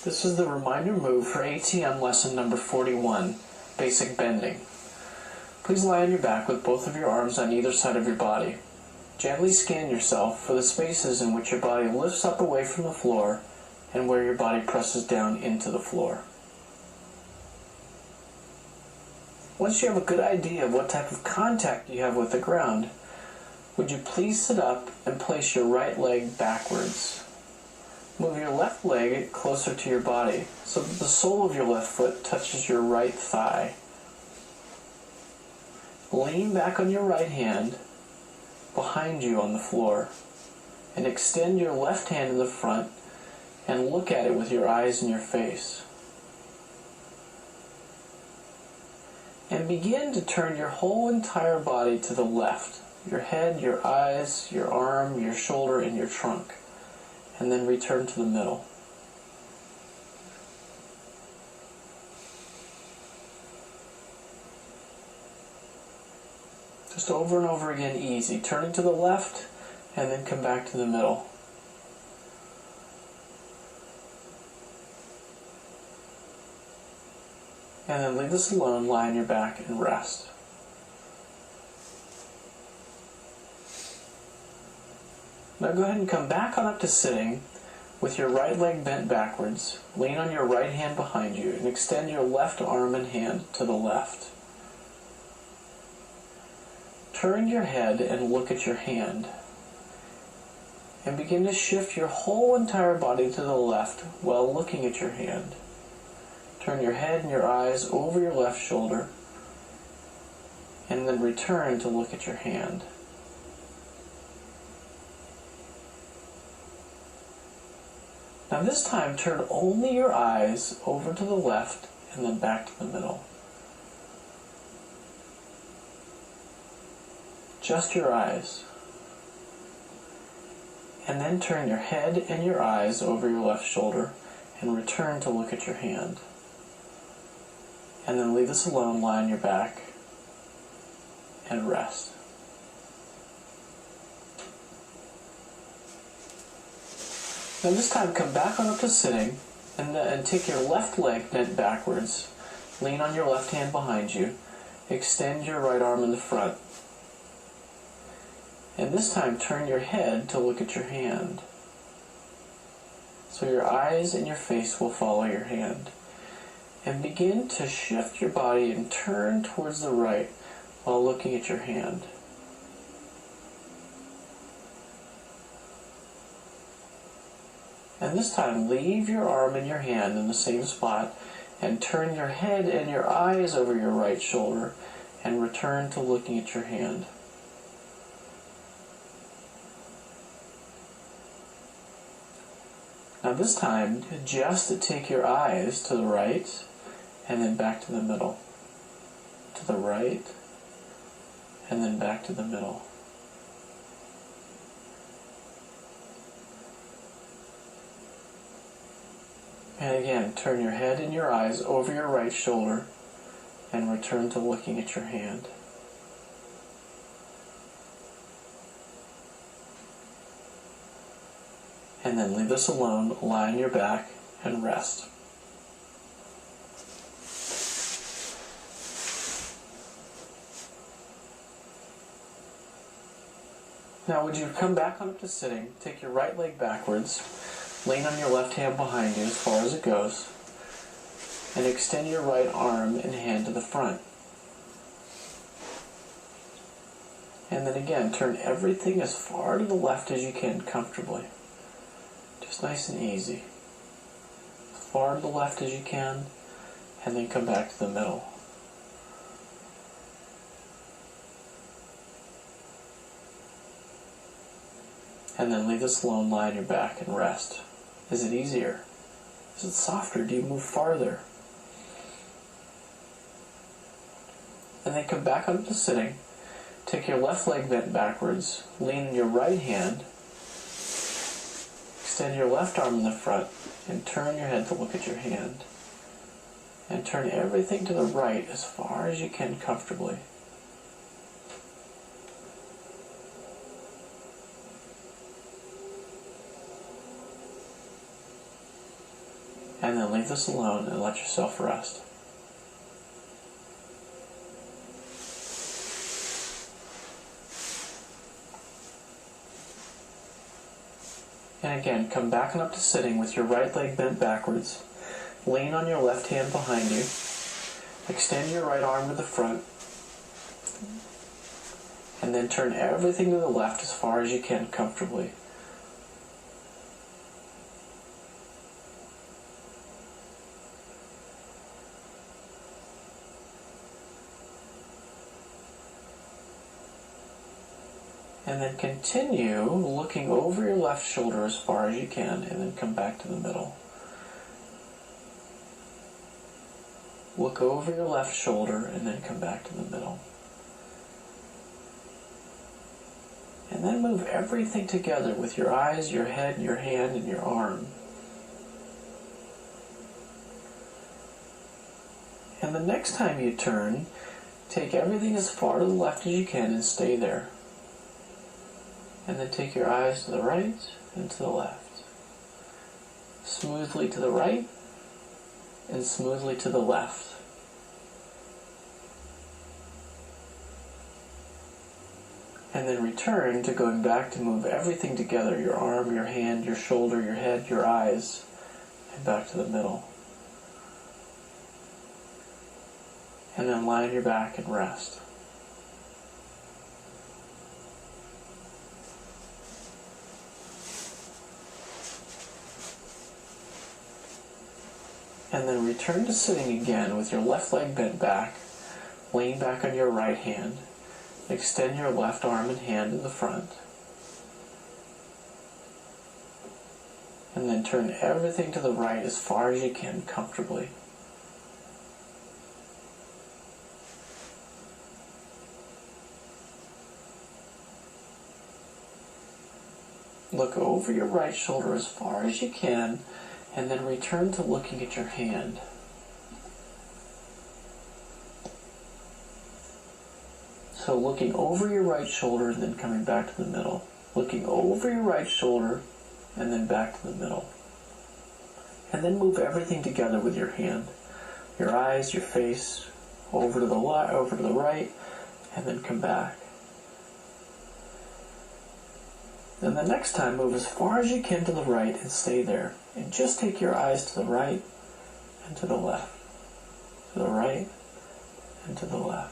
This is the reminder move for ATM lesson number 41, basic bending. Please lie on your back with both of your arms on either side of your body. Gently scan yourself for the spaces in which your body lifts up away from the floor and where your body presses down into the floor. Once you have a good idea of what type of contact you have with the ground, would you please sit up and place your right leg backwards. Move your left leg closer to your body so that the sole of your left foot touches your right thigh. Lean back on your right hand behind you on the floor and extend your left hand in the front and look at it with your eyes in your face. And begin to turn your whole entire body to the left. Your head, your eyes, your arm, your shoulder, and your trunk. And then return to the middle. Just over and over again, easy. Turning to the left and then come back to the middle. And then leave this alone, lie on your back and rest. Now go ahead and come back on up to sitting with your right leg bent backwards. Lean on your right hand behind you and extend your left arm and hand to the left. Turn your head and look at your hand. And begin to shift your whole entire body to the left while looking at your hand. Turn your head and your eyes over your left shoulder and then return to look at your hand. Now this time turn only your eyes over to the left and then back to the middle. Just your eyes. And then turn your head and your eyes over your left shoulder and return to look at your hand. And then leave this alone, lie on your back and rest. Now this time come back on up to sitting and take your left leg bent backwards. Lean on your left hand behind you. Extend your right arm in the front. And this time turn your head to look at your hand. So your eyes and your face will follow your hand. And begin to shift your body and turn towards the right while looking at your hand. And this time leave your arm and your hand in the same spot and turn your head and your eyes over your right shoulder and return to looking at your hand. Now this time just take your eyes to the right and then back to the middle. To the right and then back to the middle. And again, turn your head and your eyes over your right shoulder and return to looking at your hand. And then leave this alone, lie on your back and rest. Now would you come back on up to sitting, take your right leg backwards, lean on your left hand behind you as far as it goes, and extend your right arm and hand to the front. And then again, turn everything as far to the left as you can comfortably. Just nice and easy. As far to the left as you can, and then come back to the middle. And then leave this alone, lie on your back and rest. Is it easier? Is it softer? Do you move farther? And then come back up to sitting. Take your left leg bent backwards. Lean on your right hand. Extend your left arm in the front. And turn your head to look at your hand. And turn everything to the right as far as you can comfortably. and then leave this alone and let yourself rest. And again, come back and up to sitting with your right leg bent backwards. Lean on your left hand behind you. Extend your right arm to the front. And then turn everything to the left as far as you can comfortably. And then continue looking over your left shoulder as far as you can, and then come back to the middle. Look over your left shoulder and then come back to the middle. And then move everything together with your eyes, your head, your hand, and your arm. And the next time you turn, take everything as far to the left as you can and stay there. And then take your eyes to the right and to the left. Smoothly to the right and smoothly to the left. And then return to going back to move everything together, your arm, your hand, your shoulder, your head, your eyes, and back to the middle. And then lie on your back and rest. And then return to sitting again with your left leg bent back. Lean back on your right hand. Extend your left arm and hand to the front. And then turn everything to the right as far as you can comfortably. Look over your right shoulder as far as you can, and then return to looking at your hand. So looking over your right shoulder and then coming back to the middle. Looking over your right shoulder and then back to the middle. And then move everything together with your hand. Your eyes, your face, over to the right, and then come back. Then the next time, move as far as you can to the right and stay there. And just take your eyes to the right and to the left. To the right and to the left.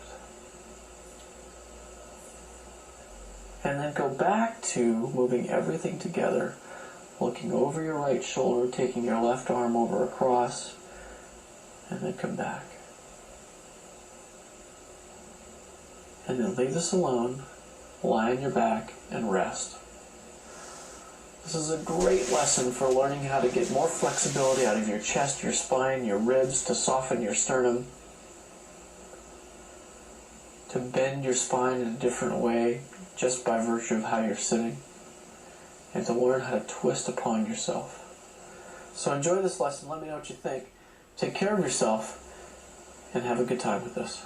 And then go back to moving everything together. Looking over your right shoulder, taking your left arm over across, and then come back. And then leave this alone, lie on your back, and rest. This is a great lesson for learning how to get more flexibility out of your chest, your spine, your ribs, to soften your sternum, to bend your spine in a different way just by virtue of how you're sitting, and to learn how to twist upon yourself. So enjoy this lesson. Let me know what you think. Take care of yourself, and have a good time with this.